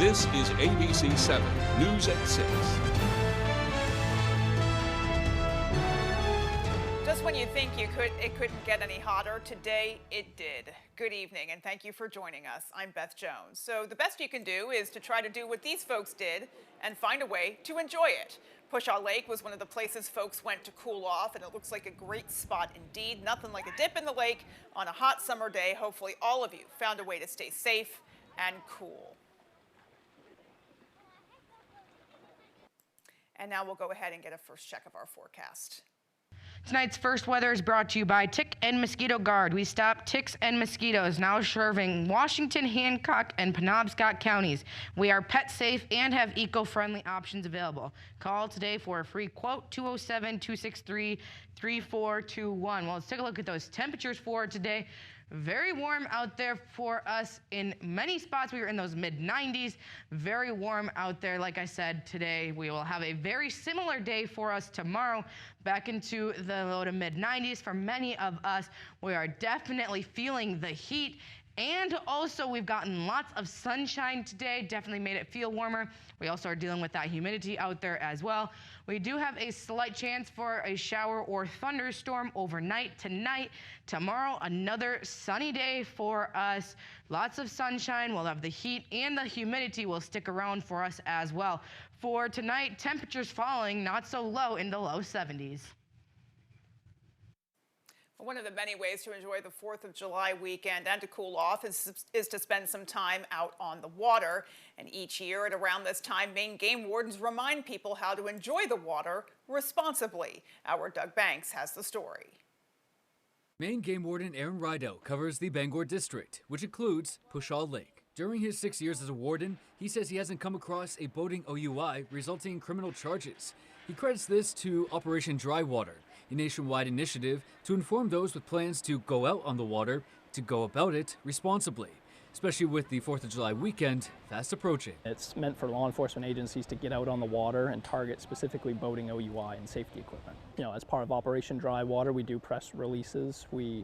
This is ABC 7 News at 6. Just when you think it couldn't get any hotter, today it did. Good evening, and thank you for joining us. I'm Beth Jones. So the best you can do is to try to do what these folks did and find a way to enjoy it. Pushaw Lake was one of the places folks went to cool off, and it looks like a great spot indeed. Nothing like a dip in the lake on a hot summer day. Hopefully all of you found a way to stay safe and cool. And now we'll go ahead and get a first check of our forecast. Tonight's first weather is brought to you by Tick and Mosquito Guard. We stop ticks and mosquitoes, now serving Washington, Hancock, and Penobscot counties. We are pet safe and have eco-friendly options available. Call today for a free quote, 207-263-3421. Well, let's take a look at those temperatures for today. Very warm out there for us in many spots. We were in those mid-90s. Very warm out there. Like I said, today we will have a very similar day for us tomorrow, back into the low to mid-90s. For many of us, we are definitely feeling the heat. And also, we've gotten lots of sunshine today, definitely made it feel warmer. We also are dealing with that humidity out there as well. We do have a slight chance for a shower or thunderstorm overnight tonight. Tomorrow, another sunny day for us. Lots of sunshine. We'll have the heat, and the humidity will stick around for us as well. For tonight, temperatures falling not so low in the low 70s. One of the many ways to enjoy the 4th of July weekend and to cool off is to spend some time out on the water. And each year at around this time, Maine game wardens remind people how to enjoy the water responsibly. Our Doug Banks has the story. Maine game warden Aaron Rideout covers the Bangor district, which includes Pushaw Lake. During his 6 years as a warden, he says he hasn't come across a boating OUI resulting in criminal charges. He credits this to Operation Dry Water, a nationwide initiative to inform those with plans to go out on the water to go about it responsibly, especially with the 4th of July weekend fast approaching. It's meant for law enforcement agencies to get out on the water and target specifically boating OUI and safety equipment. You know, as part of Operation Dry Water, we do press releases. We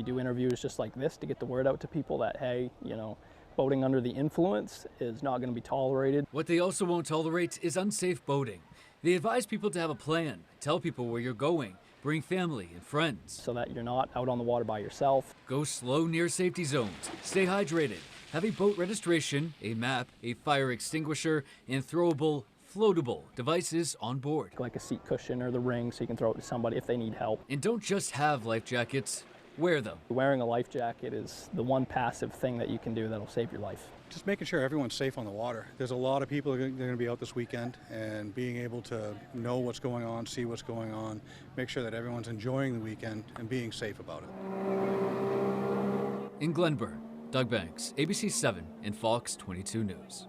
do interviews just like this to get the word out to people that, hey, you know, boating under the influence is not going to be tolerated. What they also won't tolerate is unsafe boating. They advise people to have a plan, tell people where you're going, bring family and friends. So that you're not out on the water by yourself. Go slow near safety zones, stay hydrated, have a boat registration, a map, a fire extinguisher, and throwable, floatable devices on board. Like a seat cushion or the ring so you can throw it to somebody if they need help. And don't just have life jackets, wear them. Wearing a life jacket is the one passive thing that you can do that'll save your life. Just making sure everyone's safe on the water. There's a lot of people that are going to be out this weekend, and being able to know what's going on, see what's going on, make sure that everyone's enjoying the weekend and being safe about it. In Glenburn, Doug Banks, ABC 7 and Fox 22 News.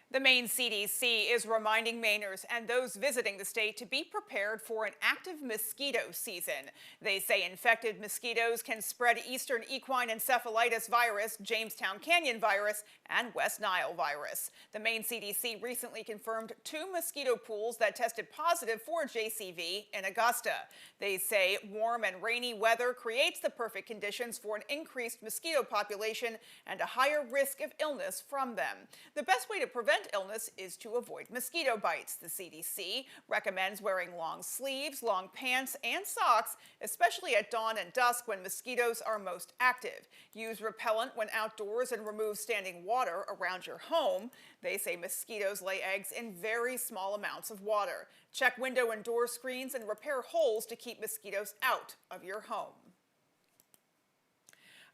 The Maine CDC is reminding Mainers and those visiting the state to be prepared for an active mosquito season. They say infected mosquitoes can spread Eastern equine encephalitis virus, Jamestown Canyon virus, and West Nile virus. The Maine CDC recently confirmed 2 mosquito pools that tested positive for JCV in Augusta. They say warm and rainy weather creates the perfect conditions for an increased mosquito population and a higher risk of illness from them. The best way to prevent illness is to avoid mosquito bites. The CDC recommends wearing long sleeves, long pants, and socks, especially at dawn and dusk when mosquitoes are most active. Use repellent when outdoors and remove standing water around your home. They say mosquitoes lay eggs in very small amounts of water. Check window and door screens and repair holes to keep mosquitoes out of your home.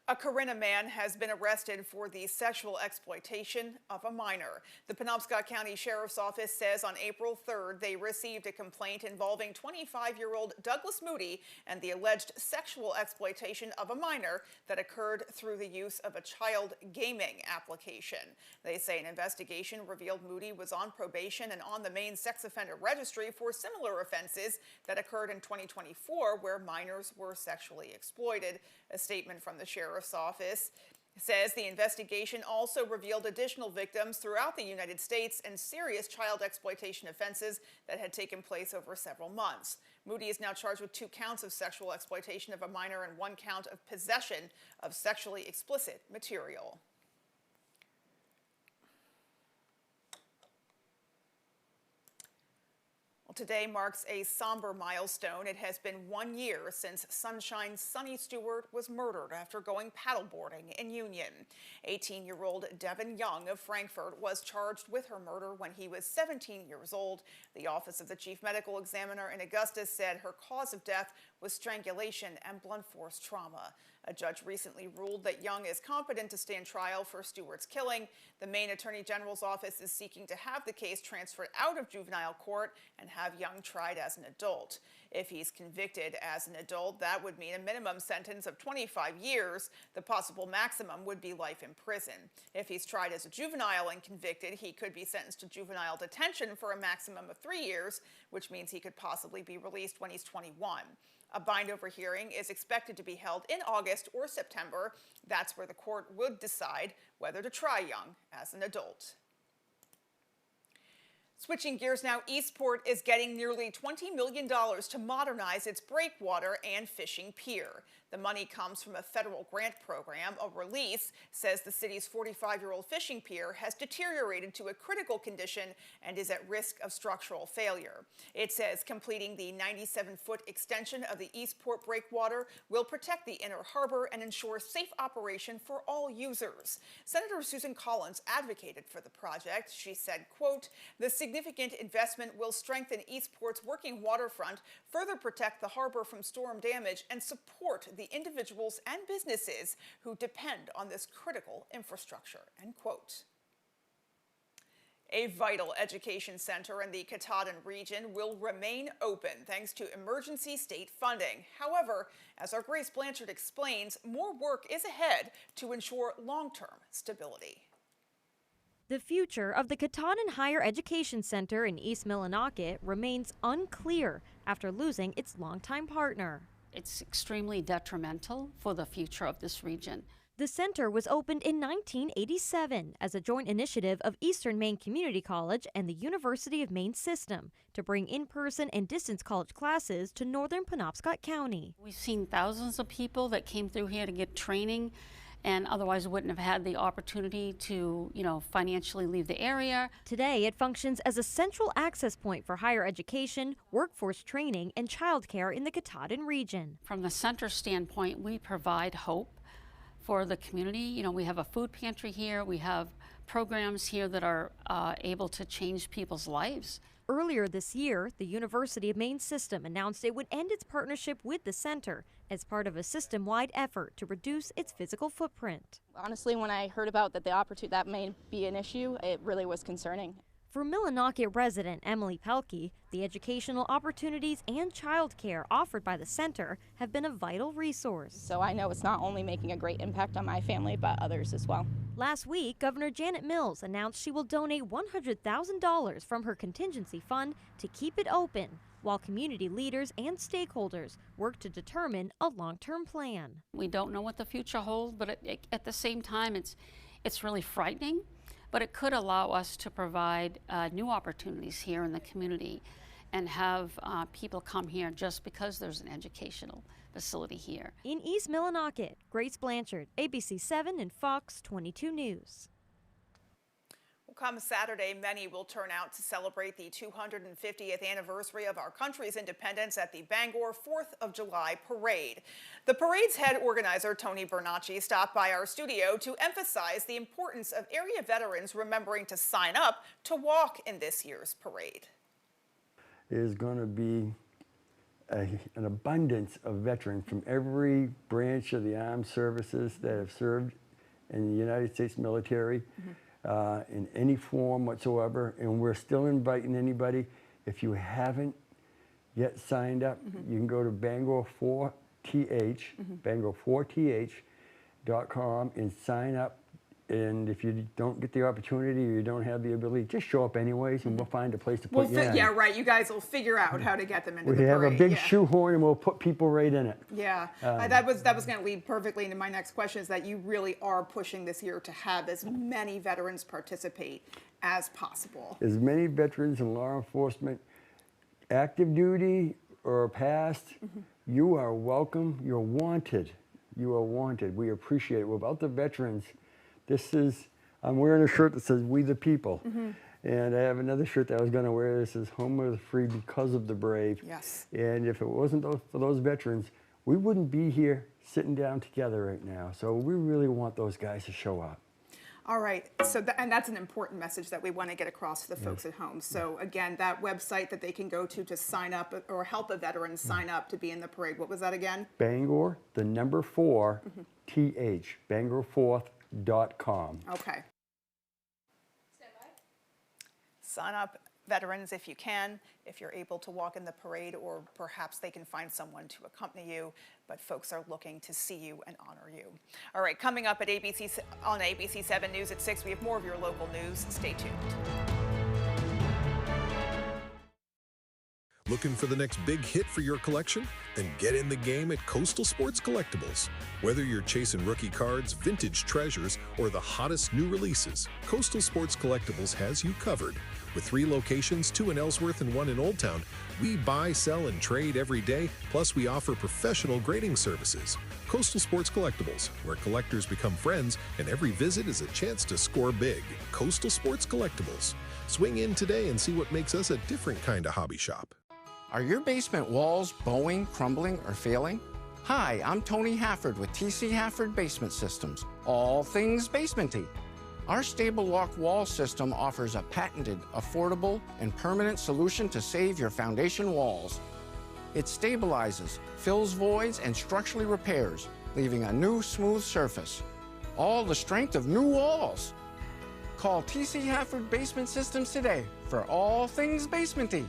A Corinna man has been arrested for the sexual exploitation of a minor. The Penobscot County Sheriff's Office says on April 3rd they received a complaint involving 25-year-old Douglas Moody and the alleged sexual exploitation of a minor that occurred through the use of a child gaming application. They say an investigation revealed Moody was on probation and on the Maine Sex Offender Registry for similar offenses that occurred in 2024 where minors were sexually exploited. A statement from the Sheriff's Office says the investigation also revealed additional victims throughout the United States and serious child exploitation offenses that had taken place over several months. Moody is now charged with 2 counts of sexual exploitation of a minor and 1 count of possession of sexually explicit material. Today marks a somber milestone. It has been 1 year since Sunshine Sunny Stewart was murdered after going paddleboarding in Union. 18-year-old Devin Young of Frankfort was charged with her murder when he was 17 years old. The Office of the Chief Medical Examiner in Augusta said her cause of death was strangulation and blunt force trauma. A judge recently ruled that Young is competent to stand trial for Stewart's killing. The Maine Attorney General's office is seeking to have the case transferred out of juvenile court and have Young tried as an adult. If he's convicted as an adult, that would mean a minimum sentence of 25 years. The possible maximum would be life in prison. If he's tried as a juvenile and convicted, he could be sentenced to juvenile detention for a maximum of 3 years, which means he could possibly be released when he's 21. A bind-over hearing is expected to be held in August or September. That's where the court would decide whether to try Young as an adult. Switching gears now, Eastport is getting nearly $20 million to modernize its breakwater and fishing pier. The money comes from a federal grant program. A release says the city's 45-year-old fishing pier has deteriorated to a critical condition and is at risk of structural failure. It says completing the 97-foot extension of the Eastport breakwater will protect the inner harbor and ensure safe operation for all users. Senator Susan Collins advocated for the project. She said, quote, "The significant investment will strengthen Eastport's working waterfront, further protect the harbor from storm damage, and support the individuals and businesses who depend on this critical infrastructure," end quote. A vital education center in the Katahdin region will remain open thanks to emergency state funding. However, as our Grace Blanchard explains, more work is ahead to ensure long-term stability. The future of the Katahdin Higher Education Center in East Millinocket remains unclear after losing its longtime partner. It's extremely detrimental for the future of this region. The center was opened in 1987 as a joint initiative of Eastern Maine Community College and the University of Maine system to bring in-person and distance college classes to northern Penobscot County. We've seen thousands of people that came through here to get training and otherwise wouldn't have had the opportunity to, financially leave the area. Today, it functions as a central access point for higher education, workforce training, and childcare in the Katahdin region. From the center standpoint, we provide hope for the community. We have a food pantry here. We have programs here that are able to change people's lives. Earlier this year, the University of Maine system announced it would end its partnership with the center as part of a system-wide effort to reduce its physical footprint. Honestly, when I heard about that may be an issue, it really was concerning. For Millinocket resident Emily Pelkey, the educational opportunities and childcare offered by the center have been a vital resource. So I know it's not only making a great impact on my family, but others as well. Last week, Governor Janet Mills announced she will donate $100,000 from her contingency fund to keep it open, while community leaders and stakeholders work to determine a long-term plan. We don't know what the future holds, but at the same time, it's really frightening. But it could allow us to provide new opportunities here in the community and have people come here just because there's an educational facility here. In East Millinocket, Grace Blanchard, ABC 7 and Fox 22 News. Come Saturday, many will turn out to celebrate the 250th anniversary of our country's independence at the Bangor 4th of July Parade. The parade's head organizer, Tony Bernacci, stopped by our studio to emphasize the importance of area veterans remembering to sign up to walk in this year's parade. There's going to be an abundance of veterans from every branch of the armed services that have served in the United States military. In any form whatsoever, and we're still inviting anybody. If you haven't yet signed up, you can go to Bangor4th, Bangor4th.com and sign up. And if you don't get the opportunity or you don't have the ability, just show up anyways, and we'll find a place to put you in. Yeah, right. You guys will figure out how to get them into the parade. We have a big shoehorn, and we'll put people right in it. Yeah, that was going to lead perfectly into my next question, is that you really are pushing this year to have as many veterans participate as possible. As many veterans in law enforcement, active duty or past, you are welcome. You're wanted. You are wanted. We appreciate it. Without the veterans, this is, I'm wearing a shirt that says "We the People." And I have another shirt that I was going to wear that says "Home of the Free because of the Brave." Yes. And if it wasn't for those veterans, we wouldn't be here sitting down together right now. So we really want those guys to show up. All right, so and that's an important message that we want to get across to the folks at home. So again, that website that they can go to sign up or help a veteran sign up to be in the parade. What was that again? Bangor, the number 4, TH, bangor4th.com. Okay. Sign up, veterans, if you can, if you're able to walk in the parade, or perhaps they can find someone to accompany you, but folks are looking to see you and honor you. All right, coming up at on ABC 7 News at 6, we have more of your local news. Stay tuned. Looking for the next big hit for your collection? Then get in the game at Coastal Sports Collectibles. Whether you're chasing rookie cards, vintage treasures, or the hottest new releases, Coastal Sports Collectibles has you covered. With 3 locations, 2 in Ellsworth and 1 in Old Town, we buy, sell, and trade every day, plus we offer professional grading services. Coastal Sports Collectibles, where collectors become friends and every visit is a chance to score big. Coastal Sports Collectibles. Swing in today and see what makes us a different kind of hobby shop. Are your basement walls bowing, crumbling, or failing? Hi, I'm Tony Hafford with TC Hafford Basement Systems, all things basementy. Our stable lock wall system offers a patented, affordable, and permanent solution to save your foundation walls. It stabilizes, fills voids, and structurally repairs, leaving a new smooth surface. All the strength of new walls. Call TC Hafford Basement Systems today for all things basementy.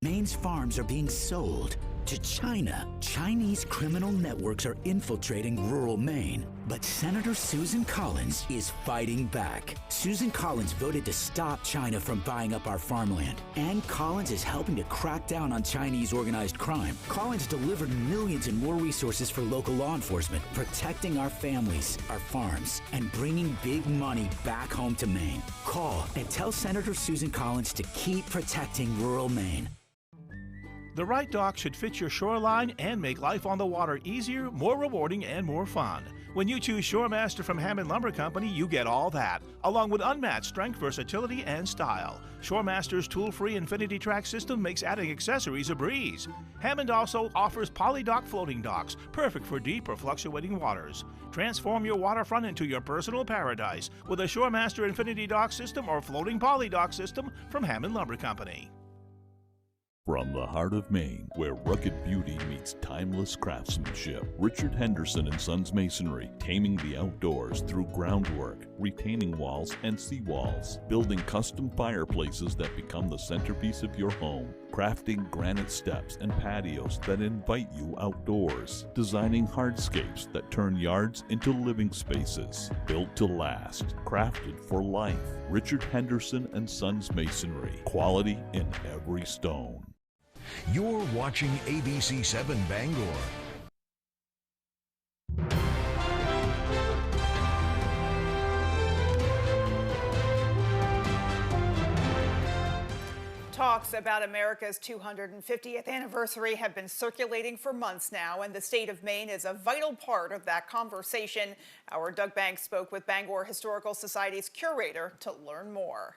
Maine's farms are being sold to China. Chinese criminal networks are infiltrating rural Maine. But Senator Susan Collins is fighting back. Susan Collins voted to stop China from buying up our farmland. And Collins is helping to crack down on Chinese organized crime. Collins delivered millions in more resources for local law enforcement, protecting our families, our farms, and bringing big money back home to Maine. Call and tell Senator Susan Collins to keep protecting rural Maine. The right dock should fit your shoreline and make life on the water easier, more rewarding, and more fun. When you choose Shoremaster from Hammond Lumber Company, you get all that, along with unmatched strength, versatility, and style. Shoremaster's tool-free Infinity Track system makes adding accessories a breeze. Hammond also offers polydock floating docks, perfect for deep or fluctuating waters. Transform your waterfront into your personal paradise with a Shoremaster Infinity Dock system or floating polydock system from Hammond Lumber Company. From the heart of Maine, where rugged beauty meets timeless craftsmanship, Richard Henderson & Sons Masonry, taming the outdoors through groundwork, retaining walls and seawalls, building custom fireplaces that become the centerpiece of your home, crafting granite steps and patios that invite you outdoors, designing hardscapes that turn yards into living spaces, built to last, crafted for life. Richard Henderson & Sons Masonry, quality in every stone. You're watching ABC 7 Bangor. Talks about America's 250th anniversary have been circulating for months now, and the state of Maine is a vital part of that conversation. Our Doug Banks spoke with Bangor Historical Society's curator to learn more.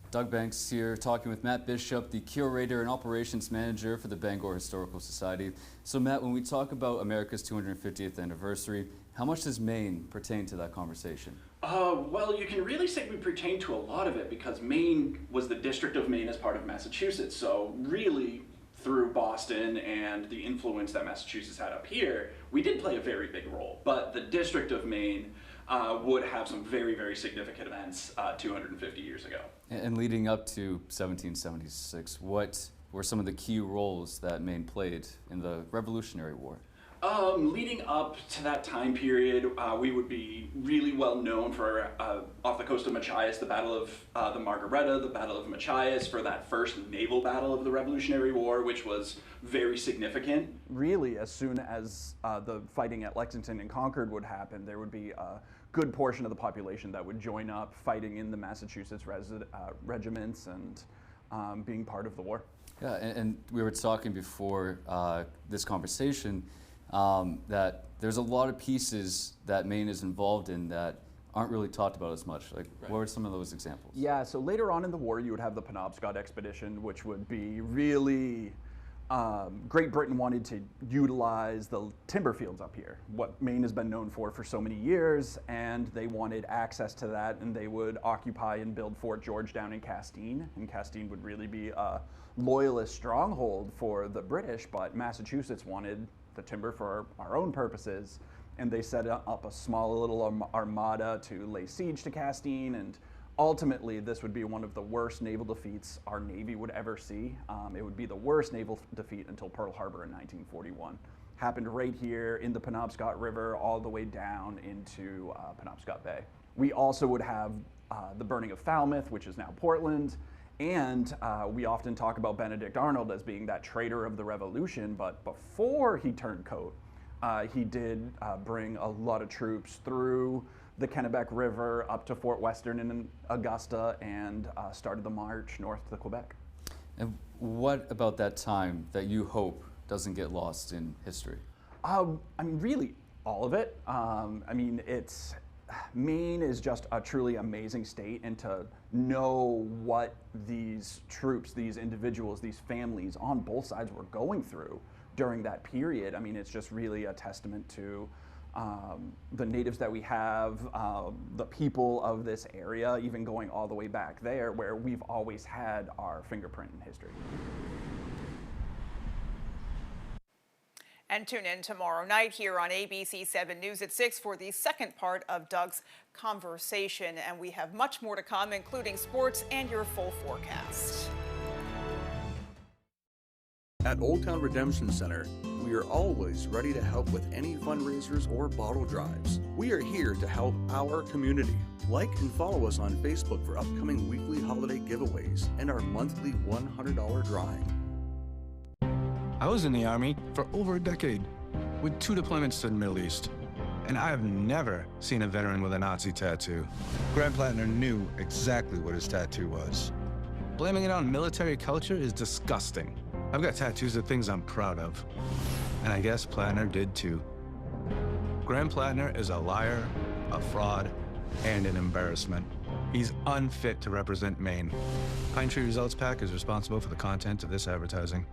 Doug Banks here talking with Matt Bishop, the curator and operations manager for the Bangor Historical Society. So Matt, when we talk about America's 250th anniversary, how much does Maine pertain to that conversation? Well, you can really say we pertain to a lot of it because Maine was the District of Maine as part of Massachusetts. So really, through Boston and the influence that Massachusetts had up here, we did play a very big role. But the District of Maine would have some very, very significant events 250 years ago. And leading up to 1776, what were some of the key roles that Maine played in the Revolutionary War? Leading up to that time period, we would be really well known for, off the coast of Machias, the Battle of the Margaretta, the Battle of Machias, for that first naval battle of the Revolutionary War, which was very significant. Really, as soon as the fighting at Lexington and Concord would happen, there would be a good portion of the population that would join up fighting in the Massachusetts regiments and being part of the war. Yeah, and we were talking before this conversation that there's a lot of pieces that Maine is involved in that aren't really talked about as much. Like, what are some of those examples? Yeah, so later on in the war, you would have the Penobscot expedition, which would be really Great Britain wanted to utilize the timber fields up here, what Maine has been known for so many years, and they wanted access to that, and they would occupy and build Fort George down in Castine, and Castine would really be a loyalist stronghold for the British, but Massachusetts wanted the timber for our own purposes, and they set up a small little armada to lay siege to Castine, and ultimately, this would be one of the worst naval defeats our Navy would ever see. It would be the worst naval defeat until Pearl Harbor in 1941. Happened right here in the Penobscot River, all the way down into Penobscot Bay. We also would have the burning of Falmouth, which is now Portland, and we often talk about Benedict Arnold as being that traitor of the Revolution, but before he turned coat, he did bring a lot of troops through the Kennebec River up to Fort Western in Augusta and started the march north to Quebec. And what about that time that you hope doesn't get lost in history? I mean, really, all of it. I mean, Maine is just a truly amazing state, and to know what these troops, these individuals, these families on both sides were going through during that period, I mean, it's just really a testament to the natives that we have, the people of this area, even going all the way back there where we've always had our fingerprint in history. And tune in tomorrow night here on ABC 7 News at 6 for the second part of Doug's conversation. And we have much more to come, including sports and your full forecast. At Old Town Redemption Center, we are always ready to help with any fundraisers or bottle drives. We are here to help our community. Like and follow us on Facebook for upcoming weekly holiday giveaways and our monthly $100 drawing. I was in the Army for over a decade, with 2 deployments to the Middle East, and I have never seen a veteran with a Nazi tattoo. Grant Plattner knew exactly what his tattoo was. Blaming it on military culture is disgusting. I've got tattoos of things I'm proud of, and I guess Plattner did too. Grant Plattner is a liar, a fraud, and an embarrassment. He's unfit to represent Maine. Pine Tree Results PAC is responsible for the content of this advertising.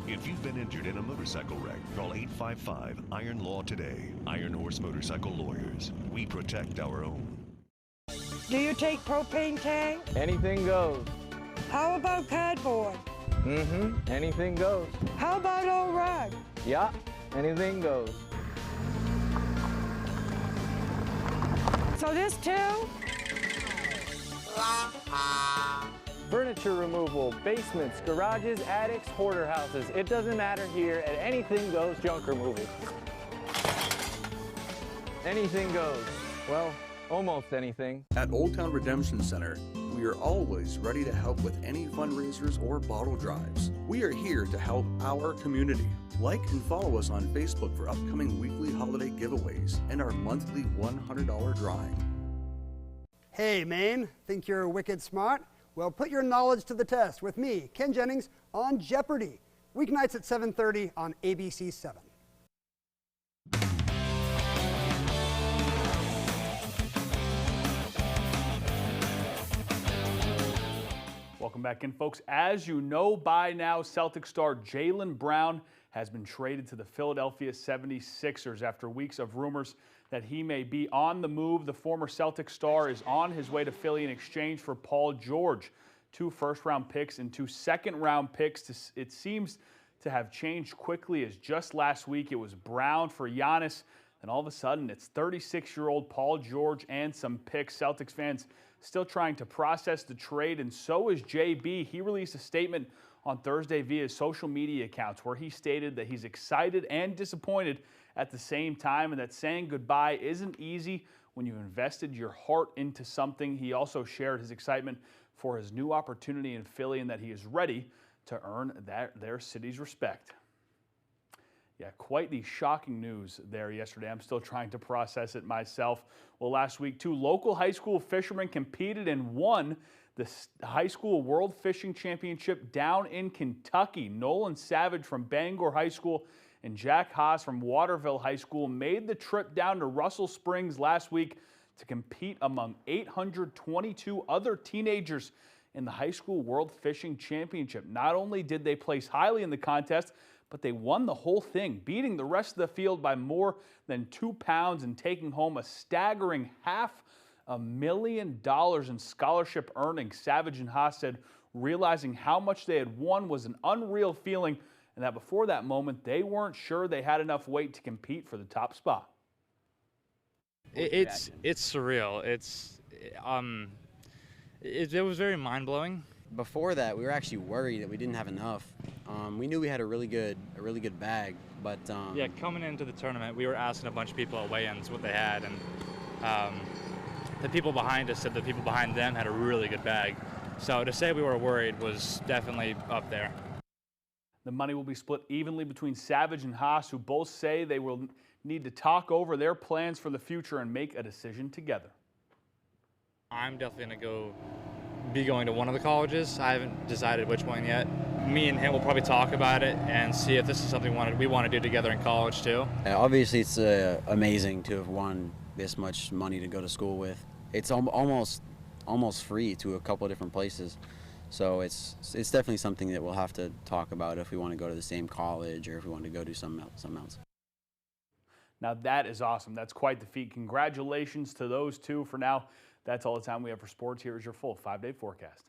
If you've been injured in a motorcycle wreck, call 855 Iron Law today. Iron Horse Motorcycle Lawyers. We protect our own. Do you take propane tank? Anything goes. How about cardboard? Anything goes. How about old rug? Yeah, anything goes. So this too? Furniture removal, basements, garages, attics, hoarder houses. It doesn't matter here at Anything Goes Junk Removal. Anything goes. Well, almost anything. At Old Town Redemption Center, we are always ready to help with any fundraisers or bottle drives. We are here to help our community. Like and follow us on Facebook for upcoming weekly holiday giveaways and our monthly $100 drawing. Hey, Maine, think you're wicked smart? Well, put your knowledge to the test with me, Ken Jennings, on Jeopardy! Weeknights at 7:30 on ABC 7. Welcome back in, folks. As you know by now, Celtic star Jaylen Brown has been traded to the Philadelphia 76ers after weeks of rumors that he may be on the move. The former Celtic star is on his way to Philly in exchange for Paul George, 2 first-round picks and 2 second-round picks. It seems to have changed quickly, as just last week it was Brown for Giannis, and all of a sudden it's 36-year-old Paul George and some picks. Celtics fans still trying to process the trade, and so is JB. He released a statement on Thursday via his social media accounts where he stated that he's excited and disappointed at the same time, and that saying goodbye isn't easy when you've invested your heart into something. He also shared his excitement for his new opportunity in Philly and that he is ready to earn their city's respect. Yeah, quite the shocking news there yesterday. I'm still trying to process it myself. Well, last week, 2 local high school fishermen competed and won the high school World Fishing Championship down in Kentucky. Nolan Savage from Bangor High School and Jack Haas from Waterville High School made the trip down to Russell Springs last week to compete among 822 other teenagers in the high school World Fishing Championship. Not only did they place highly in the contest, but they won the whole thing, beating the rest of the field by more than 2 pounds and taking home a staggering $500,000 in scholarship earnings. Savage and Haas said realizing how much they had won was an unreal feeling, and that before that moment, they weren't sure they had enough weight to compete for the top spot. It's surreal. It was very mind-blowing. Before that, we were actually worried that we didn't have enough. We knew we had a really good bag, but yeah, coming into the tournament, we were asking a bunch of people at weigh-ins what they had, and the people behind us said the people behind them had a really good bag. So to say we were worried was definitely up there. The money will be split evenly between Savage and Haas, who both say they will need to talk over their plans for the future and make a decision together. I'm definitely going to be going to one of the colleges. I haven't decided which one yet. Me and him will probably talk about it and see if this is something we want to do together in college too. Obviously, it's amazing to have won this much money to go to school with. It's almost free to a couple of different places. So it's definitely something that we'll have to talk about if we want to go to the same college or if we want to go do something else. Now that is awesome. That's quite the feat. Congratulations to those two. For now, that's all the time we have for sports. Here is your full 5-day forecast.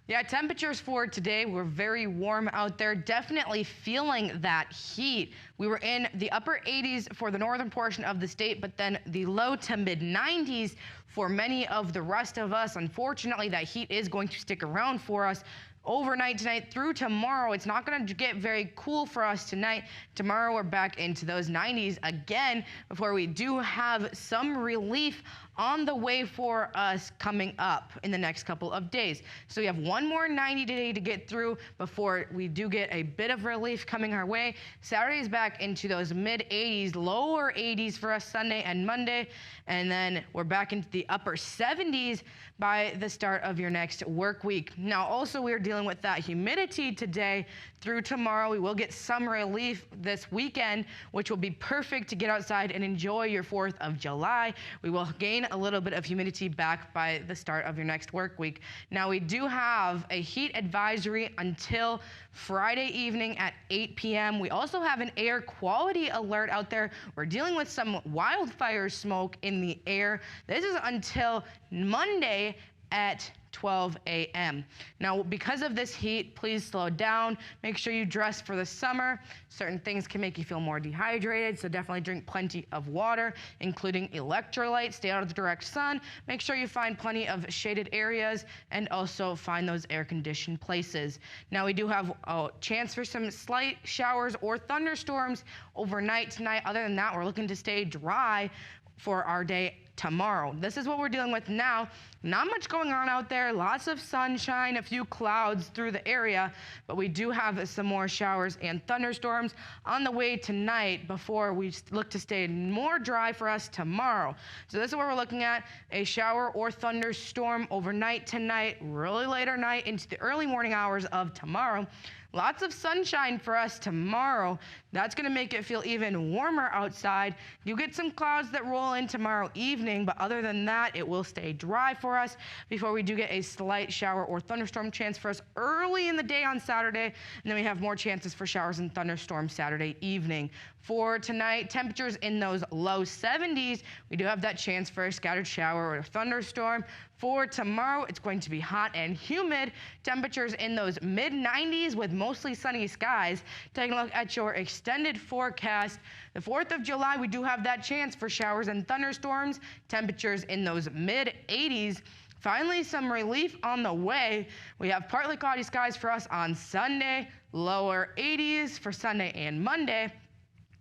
Yeah, temperatures for today were very warm out there, definitely feeling that heat. We were in the upper 80s for the northern portion of the state, but then the low to mid 90s for many of the rest of us. Unfortunately, that heat is going to stick around for us overnight tonight through tomorrow. It's not going to get very cool for us tonight. Tomorrow we're back into those 90s again before we do have some relief on the way for us coming up in the next couple of days. So we have one more 90 day to get through before we do get a bit of relief coming our way. Saturday is back into those mid 80s, lower 80s for us Sunday and Monday. And then we're back into the upper 70s by the start of your next work week. Now, also we're dealing with that humidity today through tomorrow. We will get some relief this weekend, which will be perfect to get outside and enjoy your 4th of July. We will gain a little bit of humidity back by the start of your next work week. Now, we do have a heat advisory until Friday evening at 8 p.m. We also have an air quality alert out there. We're dealing with some wildfire smoke in the air. This is until Monday at 12 a.m. Now, because of this heat, please slow down. Make sure you dress for the summer. Certain things can make you feel more dehydrated, so definitely drink plenty of water, including electrolytes. Stay out of the direct sun. Make sure you find plenty of shaded areas and also find those air-conditioned places. Now, we do have a chance for some slight showers or thunderstorms overnight tonight. Other than that, we're looking to stay dry for our day tomorrow. This is what we're dealing with now. Not much going on out there. Lots of sunshine, a few clouds through the area, but we do have some more showers and thunderstorms on the way tonight before we look to stay more dry for us tomorrow. So this is what we're looking at, a shower or thunderstorm overnight tonight, really later night into the early morning hours of tomorrow. Lots of sunshine for us tomorrow. That's going to make it feel even warmer outside. You get some clouds that roll in tomorrow evening, but other than that, it will stay dry for us before we do get a slight shower or thunderstorm chance for us early in the day on Saturday, and then we have more chances for showers and thunderstorms Saturday evening. For tonight, temperatures in those low 70s. We do have that chance for a scattered shower or a thunderstorm. For tomorrow, it's going to be hot and humid. Temperatures in those mid 90s with mostly sunny skies. Taking a look at your extended forecast. The 4th of July, we do have that chance for showers and thunderstorms. Temperatures in those mid 80s. Finally, some relief on the way. We have partly cloudy skies for us on Sunday, lower 80s for Sunday and Monday.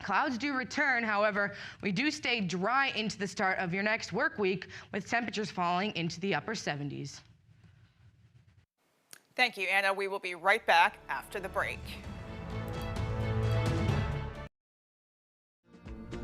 Clouds do return, however, we do stay dry into the start of your next work week with temperatures falling into the upper 70s. Thank you, Anna. We will be right back after the break.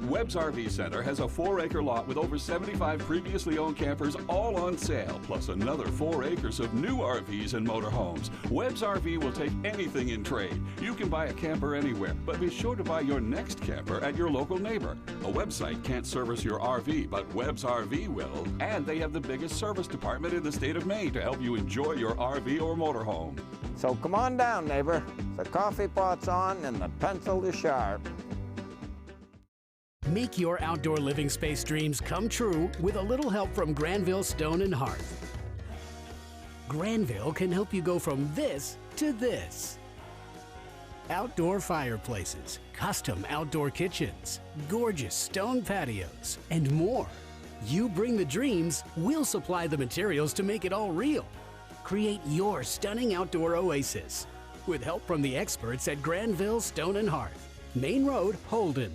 Webb's RV Center has a 4-acre lot with over 75 previously owned campers all on sale, plus another 4 acres of new RVs and motorhomes. Webb's RV will take anything in trade. You can buy a camper anywhere, but be sure to buy your next camper at your local neighbor. A website can't service your RV, but Webb's RV will, and they have the biggest service department in the state of Maine to help you enjoy your RV or motorhome. So come on down, neighbor. The coffee pot's on and the pencil is sharp. Make your outdoor living space dreams come true with a little help from Granville Stone and Hearth. Granville can help you go from this to this. Outdoor fireplaces, custom outdoor kitchens, gorgeous stone patios, and more. You bring the dreams, we'll supply the materials to make it all real. Create your stunning outdoor oasis with help from the experts at Granville Stone and Hearth, Main Road, Holden.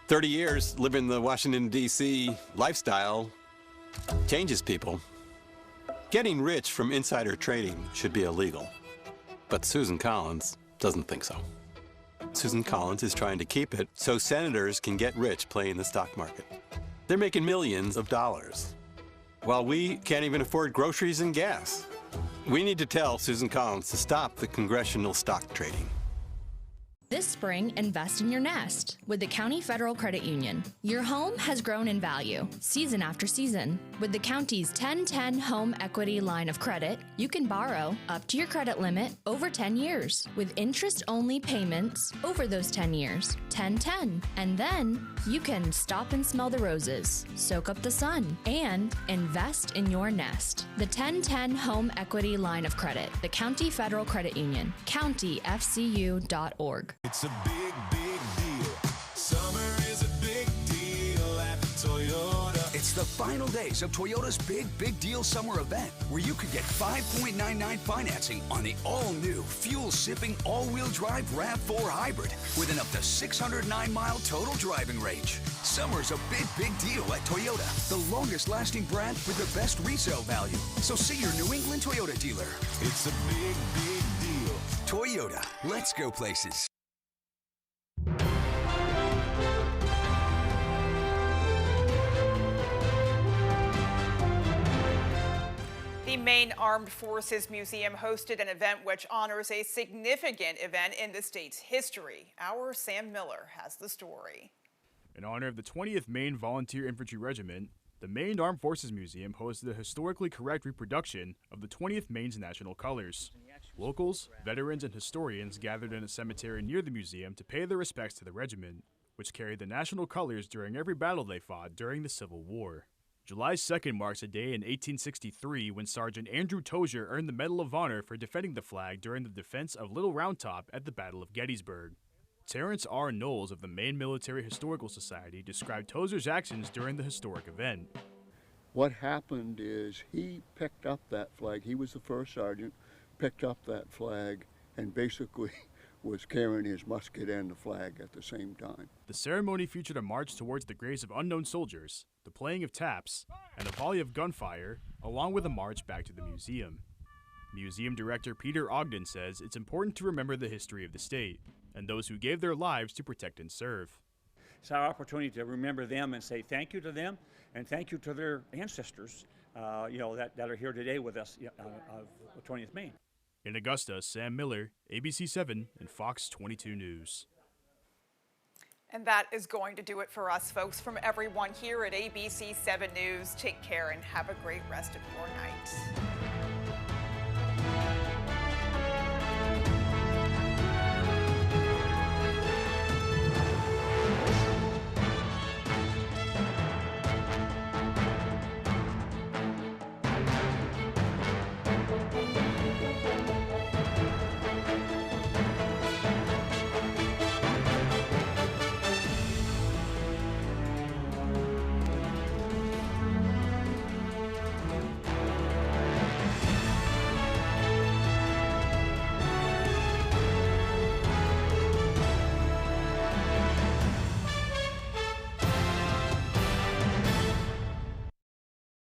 30 years living the Washington, D.C. lifestyle changes people. Getting rich from insider trading should be illegal. But Susan Collins doesn't think so. Susan Collins is trying to keep it so senators can get rich playing the stock market. They're making millions of dollars, while we can't even afford groceries and gas. We need to tell Susan Collins to stop the congressional stock trading. This spring, invest in your nest with the County Federal Credit Union. Your home has grown in value season after season. With the county's 10-10 Home Equity Line of Credit, you can borrow up to your credit limit over 10 years with interest-only payments over those 10 years, 10-10. And then you can stop and smell the roses, soak up the sun, and invest in your nest. The 10-10 Home Equity Line of Credit, the County Federal Credit Union, countyfcu.org. It's a big, big deal. Summer is a big deal at Toyota. It's the final days of Toyota's Big Deal Summer Event, where you could get 5.99 financing on the all-new, fuel-sipping, all-wheel drive RAV4 Hybrid with an up to 609-mile total driving range. Summer's a big deal at Toyota, the longest-lasting brand with the best resale value. So see your New England Toyota dealer. It's a big deal. Toyota, let's go places. The Maine Armed Forces Museum hosted an event which honors a significant event in the state's history. Our Sam Miller has the story. In honor of the 20th Maine Volunteer Infantry Regiment, the Maine Armed Forces Museum hosted a historically correct reproduction of the 20th Maine's national colors. Locals, veterans, and historians gathered in a cemetery near the museum to pay their respects to the regiment, which carried the national colors during every battle they fought during the Civil War. July 2nd marks a day in 1863 when Sergeant Andrew Tozier earned the Medal of Honor for defending the flag during the defense of Little Round Top at the Battle of Gettysburg. Terrence R. Knowles of the Maine Military Historical Society described Tozier's actions during the historic event. What happened is he picked up that flag. He was the first sergeant, picked up that flag, and basically was carrying his musket and the flag at the same time. The ceremony featured a march towards the graves of unknown soldiers, the playing of taps, and a volley of gunfire, along with a march back to the museum. Museum Director Peter Ogden says it's important to remember the history of the state and those who gave their lives to protect and serve. It's our opportunity to remember them and say thank you to them and thank you to their ancestors, that are here today with us of 20th Maine. In Augusta, Sam Miller, ABC 7 and Fox 22 News. And that is going to do it for us, folks. From everyone here at ABC 7 News, take care and have a great rest of your night.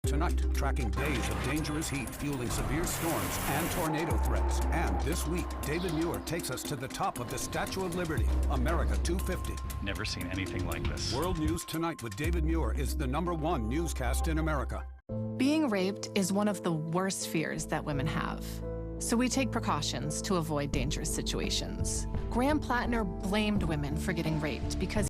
Tonight, tracking days of dangerous heat fueling severe storms and tornado threats. And this week, David Muir takes us to the top of the Statue of Liberty, America 250. Never seen anything like this. World News Tonight with David Muir is the #1 newscast in America. Being raped is one of the worst fears that women have. So we take precautions to avoid dangerous situations. Graham Plattner blamed women for getting raped because